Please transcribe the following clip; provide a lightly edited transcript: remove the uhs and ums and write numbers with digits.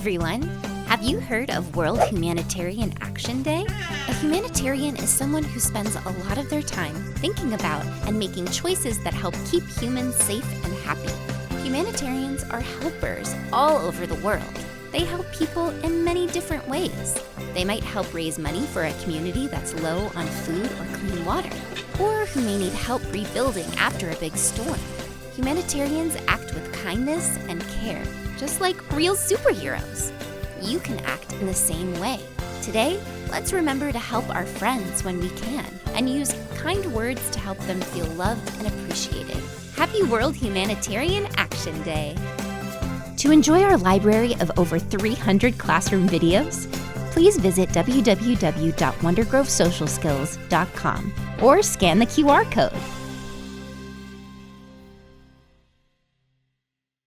everyone! Have you heard of World Humanitarian Action Day? A humanitarian is someone who spends a lot of their time thinking about and making choices that help keep humans safe and happy. Humanitarians are helpers all over the world. They help people in many different ways. They might help raise money for a community that's low on food or clean water, or who may need help rebuilding after a big storm. Humanitarians act with kindness and care, just like real superheroes. You can act in the same way. Today, let's remember to help our friends when we can and use kind words to help them feel loved and appreciated. Happy World Humanitarian Action Day! To enjoy our library of over 300 classroom videos, please visit www.wondergrovesocialskills.com or scan the QR code.